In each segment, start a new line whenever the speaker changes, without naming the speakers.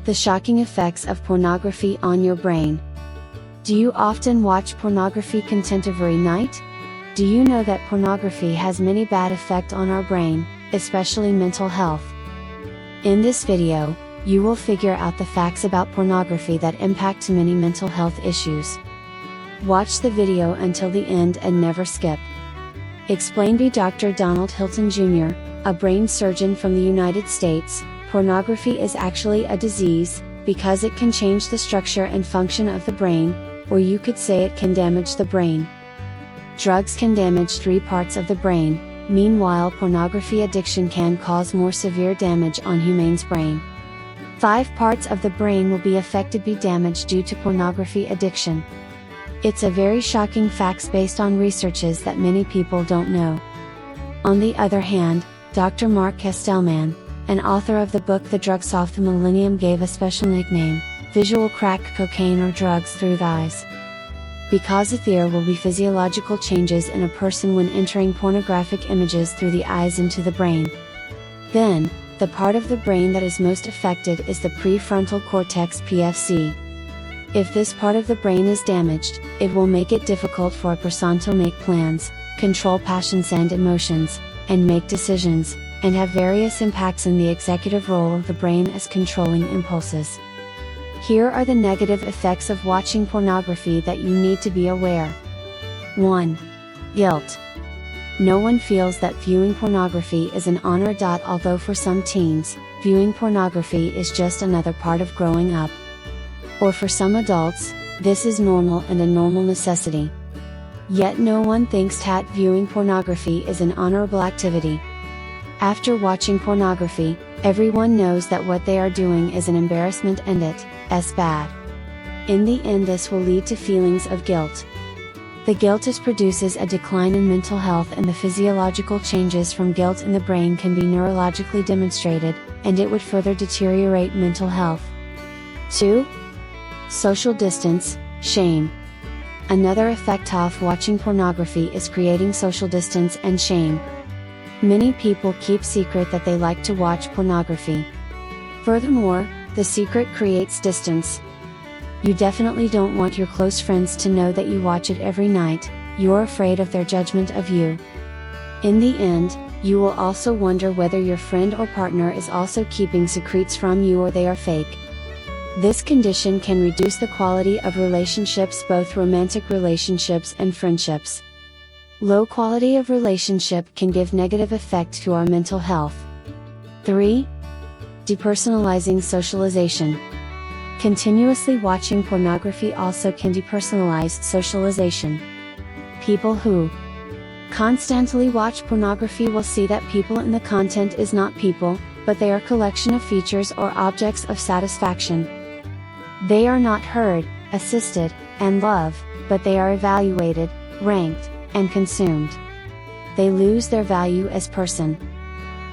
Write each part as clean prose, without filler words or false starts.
The shocking effects of pornography on your brain. Do you often watch pornography content every night? Do you know that pornography has many bad effects on our brain, especially mental health? In this video, you will figure out the facts about pornography that impact many mental health issues. Watch the video until the end and never skip. Explained by Dr. Donald Hilton Jr., a brain surgeon from the United States. Pornography is actually a disease, because it can change the structure and function of the brain, or you could say it can damage the brain. Drugs can damage 3 parts of the brain, meanwhile pornography addiction can cause more severe damage on human's brain. 5 parts of the brain will be affected by damage due to pornography addiction. It's a very shocking facts based on researches that many people don't know. On the other hand, Dr. Mark Kestelman, an author of the book The Drugs of the Millennium, gave a special nickname, visual crack cocaine or drugs through the eyes. Because there will be physiological changes in a person when entering pornographic images through the eyes into the brain. Then, the part of the brain that is most affected is the prefrontal cortex PFC. If this part of the brain is damaged, it will make it difficult for a person to make plans, control passions and emotions, and make decisions, and have various impacts in the executive role of the brain as controlling impulses. Here are the negative effects of watching pornography that you need to be aware. 1. Guilt. No one feels that viewing pornography is an honor. Although for some teens, viewing pornography is just another part of growing up. Or for some adults, this is normal and a normal necessity. Yet no one thinks that viewing pornography is an honorable activity. After watching pornography, everyone knows that what they are doing is an embarrassment and it's bad. In the end, this will lead to feelings of guilt. The guilt produces a decline in mental health, and the physiological changes from guilt in the brain can be neurologically demonstrated, and it would further deteriorate mental health. 2. Social distance, shame. Another effect of watching pornography is creating social distance and shame. Many people keep secret that they like to watch pornography. Furthermore, the secret creates distance. You definitely don't want your close friends to know that you watch it every night. You're afraid of their judgment of you. In the end, you will also wonder whether your friend or partner is also keeping secrets from you or they are fake. This condition can reduce the quality of relationships, both romantic relationships and friendships. Low quality of relationship can give negative effect to our mental health. 3. Depersonalizing socialization. Continuously watching pornography also can depersonalize socialization. People who constantly watch pornography will see that people in the content is not people, but they are collection of features or objects of satisfaction. They are not heard, assisted, and loved, but they are evaluated, ranked, and consumed. They lose their value as person.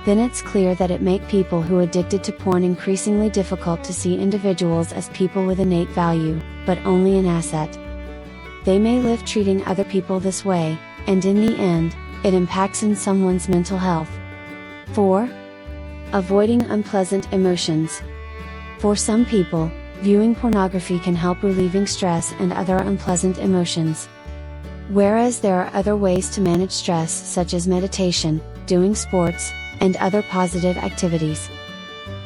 Then it's clear that it makes people who addicted to porn increasingly difficult to see individuals as people with innate value, but only an asset. They may live treating other people this way, and in the end, it impacts in someone's mental health. 4. Avoiding unpleasant emotions. For some people, viewing pornography can help relieving stress and other unpleasant emotions. Whereas there are other ways to manage stress, such as meditation, doing sports, and other positive activities.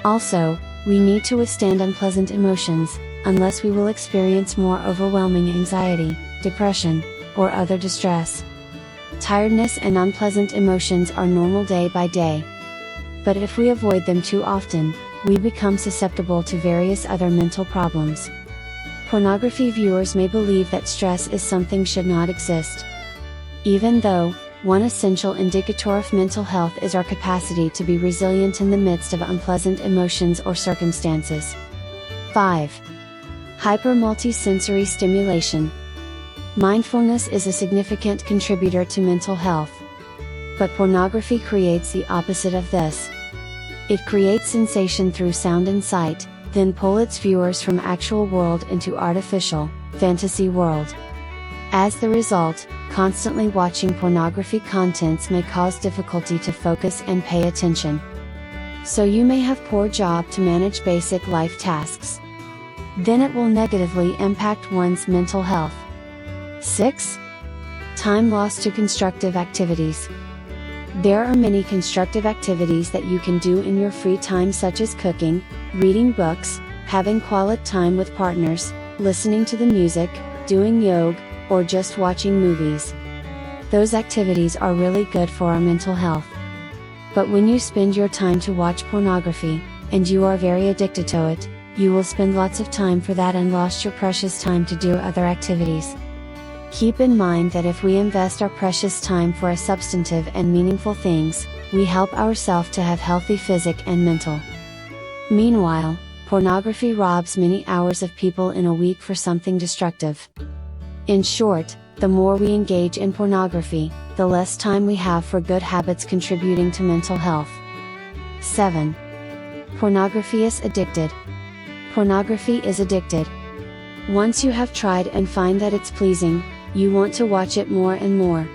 Also, we need to withstand unpleasant emotions, unless we will experience more overwhelming anxiety, depression, or other distress. Tiredness and unpleasant emotions are normal day by day. But if we avoid them too often, we become susceptible to various other mental problems. Pornography viewers may believe that stress is something should not exist. Even though, one essential indicator of mental health is our capacity to be resilient in the midst of unpleasant emotions or circumstances. 5. Hyper-multisensory stimulation. Mindfulness is a significant contributor to mental health. But pornography creates the opposite of this. It creates sensation through sound and sight, then pull its viewers from actual world into artificial, fantasy world. As the result, constantly watching pornography contents may cause difficulty to focus and pay attention. So you may have poor job to manage basic life tasks. Then it will negatively impact one's mental health. 6. Time lost to constructive activities. There are many constructive activities that you can do in your free time, such as cooking, reading books, having quality time with partners, listening to the music, doing yoga, or just watching movies. Those activities are really good for our mental health. But when you spend your time to watch pornography, and you are very addicted to it, you will spend lots of time for that and lost your precious time to do other activities. Keep in mind that if we invest our precious time for a substantive and meaningful things, we help ourselves to have healthy physic and mental. Meanwhile, pornography robs many hours of people in a week for something destructive. In short, the more we engage in pornography, the less time we have for good habits contributing to mental health. 7. Pornography is addicted. Pornography is addicted. Once you have tried and find that it's pleasing, you want to watch it more and more.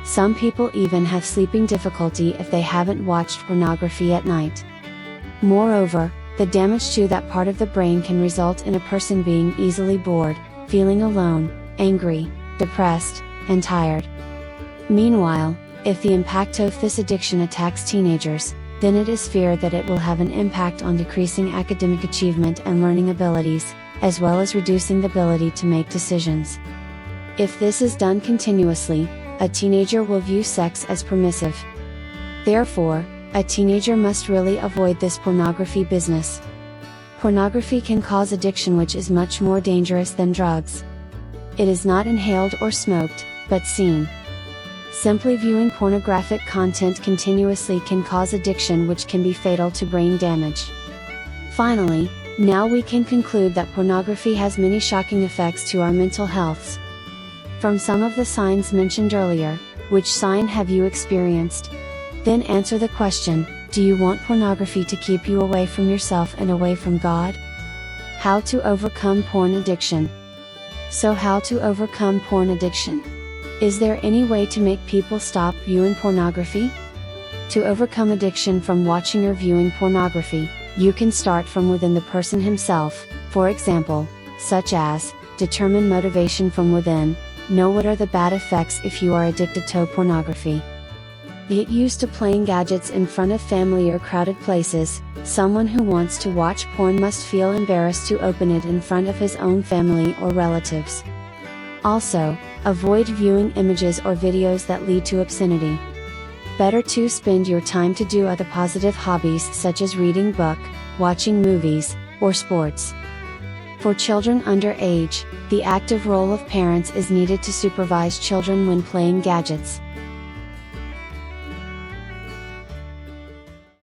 Some people even have sleeping difficulty if they haven't watched pornography at night. Moreover, the damage to that part of the brain can result in a person being easily bored, feeling alone, angry, depressed, and tired. Meanwhile, if the impact of this addiction attacks teenagers, then it is feared that it will have an impact on decreasing academic achievement and learning abilities, as well as reducing the ability to make decisions. If this is done continuously, a teenager will view sex as permissive. Therefore, a teenager must really avoid this pornography business. Pornography can cause addiction, which is much more dangerous than drugs. It is not inhaled or smoked, but seen. Simply viewing pornographic content continuously can cause addiction, which can be fatal to brain damage. Finally, now we can conclude that pornography has many shocking effects to our mental healths. From some of the signs mentioned earlier, which sign have you experienced? Then answer the question, do you want pornography to keep you away from yourself and away from God? How to overcome porn addiction. So how to overcome porn addiction? Is there any way to make people stop viewing pornography? To overcome addiction from watching or viewing pornography, you can start from within the person himself, for example, such as, determine motivation from within, know what are the bad effects if you are addicted to pornography. Get used to playing gadgets in front of family or crowded places. Someone who wants to watch porn must feel embarrassed to open it in front of his own family or relatives. Also, avoid viewing images or videos that lead to obscenity. Better to spend your time to do other positive hobbies such as reading book, watching movies, or sports. For children under age, the active role of parents is needed to supervise children when playing gadgets.